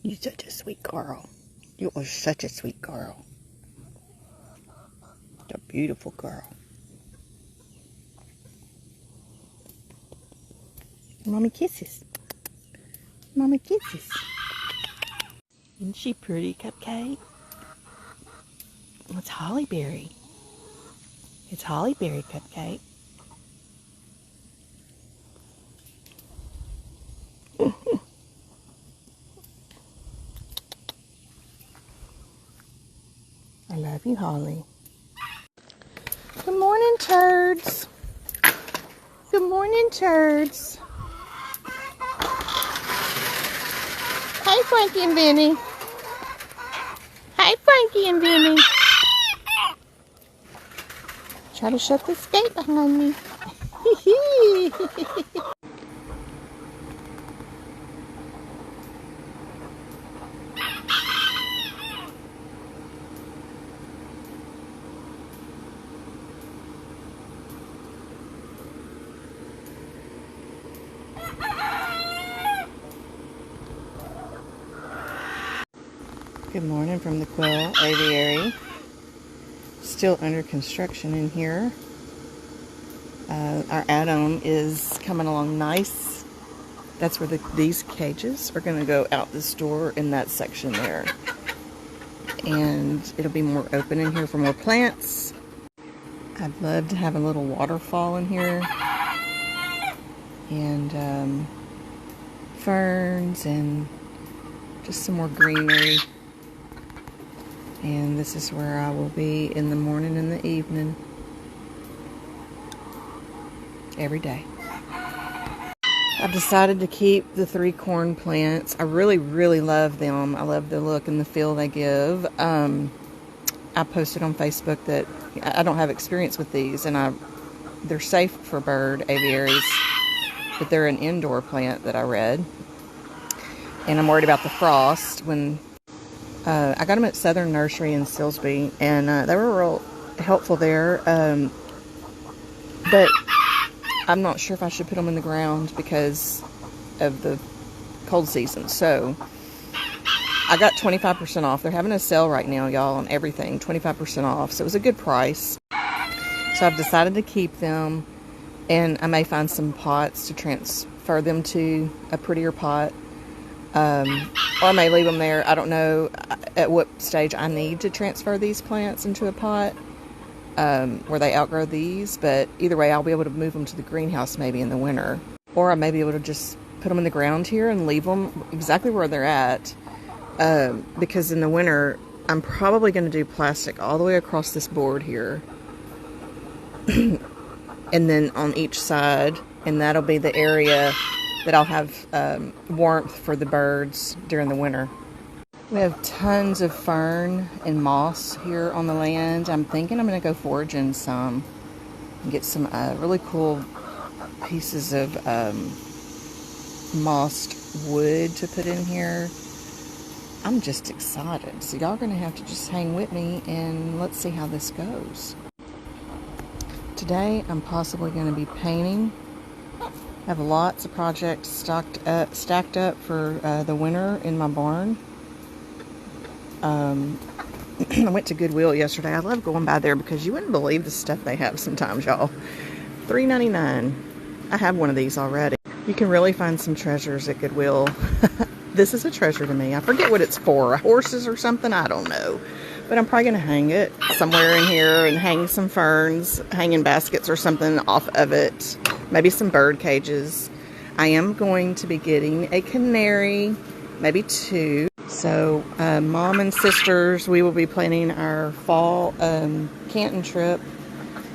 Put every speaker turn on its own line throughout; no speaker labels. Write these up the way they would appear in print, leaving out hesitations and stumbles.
You're such a sweet girl. You are such a sweet girl. A beautiful girl. Mommy kisses. Mommy kisses. Isn't she pretty, Cupcake? It's Hollyberry. It's Hollyberry, Cupcake. I love you, Holly. Good morning, turds. Good morning, turds. Hi, Frankie and Vinny. Hi, Frankie and Vinny. Try to shut this gate behind me. Good morning from the Quail Aviary. Still under construction in here. Our add-on is coming along nice. That's where these cages are going to go out this door in that section there. And it'll be more open in here for more plants. I'd love to have a little waterfall in here. And ferns and just some more greenery. And this is where I will be in the morning and the evening. Every day. I've decided to keep the 3 corn plants. I really, really love them. I love the look and the feel they give. I posted on Facebook that I don't have experience with these, and they're safe for bird aviaries, but they're an indoor plant that I read. And I'm worried about the frost. I got them at Southern Nursery in Silsbee, and they were real helpful there. But I'm not sure if I should put them in the ground because of the cold season. So I got 25% off. They're having a sale right now, y'all, on everything. 25% off. So it was a good price. So I've decided to keep them, and I may find some pots to transfer them to a prettier pot. Or I may leave them there. I don't know at what stage I need to transfer these plants into a pot where they outgrow these. But either way, I'll be able to move them to the greenhouse maybe in the winter. Or I may be able to just put them in the ground here and leave them exactly where they're at. Because in the winter, I'm probably going to do plastic all the way across this board here. And then on each side. And that'll be the area that I'll have warmth for the birds during the winter. We have tons of fern and moss here on the land. I'm thinking I'm going to go foraging some and get some really cool pieces of mossed wood to put in here. I'm just excited. So y'all are going to have to just hang with me and let's see how this goes. Today I'm possibly going to be painting. I have lots of projects stacked up for the winter in my barn. I went to Goodwill yesterday. I love going by there because you wouldn't believe the stuff they have sometimes, y'all. $3.99. I have one of these already. You can really find some treasures at Goodwill. This is a treasure to me. I forget what it's for. Horses or something? I don't know. But I'm probably going to hang it somewhere in here and hang some ferns, hanging baskets or something off of it. Maybe some bird cages. I am going to be getting a canary, maybe 2. So, Mom and sisters, we will be planning our fall Canton trip.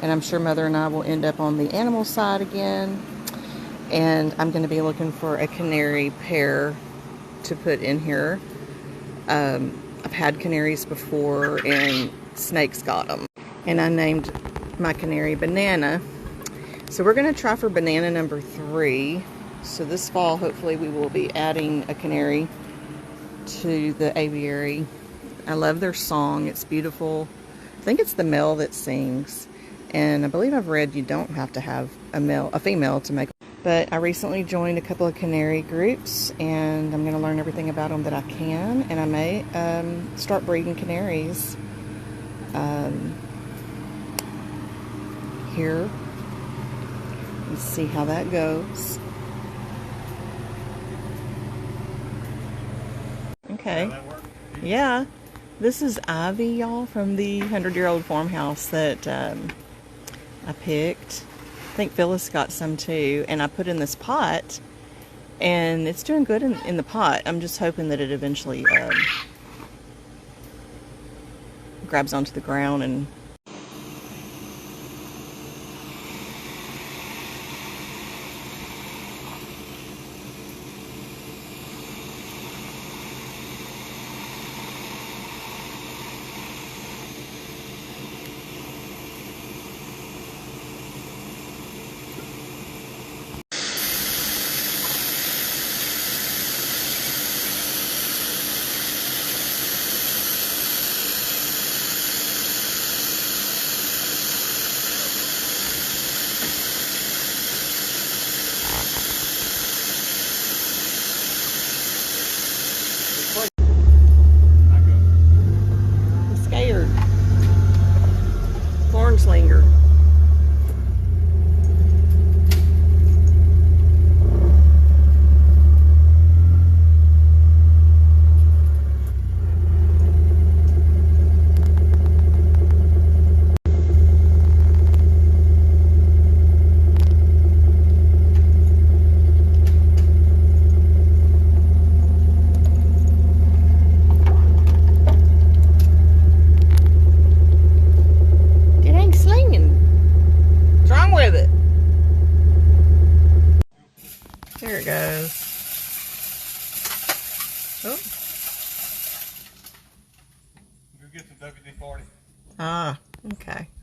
And I'm sure Mother and I will end up on the animal side again. And I'm going to be looking for a canary pair to put in here. I've had canaries before and snakes got them. And I named my canary Banana. So we're going to try for banana number 3. So this fall, hopefully we will be adding a canary to the aviary. I love their song. It's beautiful. I think it's the male that sings. And I believe I've read you don't have to have a female to make. But I recently joined a couple of canary groups, and I'm going to learn everything about them that I can, and I may start breeding canaries here. Let's see how that goes. Okay. Yeah. This is Ivy, y'all, from the 100-year-old farmhouse that I picked. I think Phyllis got some too, and I put in this pot, and it's doing good in the pot. I'm just hoping that it eventually grabs onto the ground and scared. Corn slinger.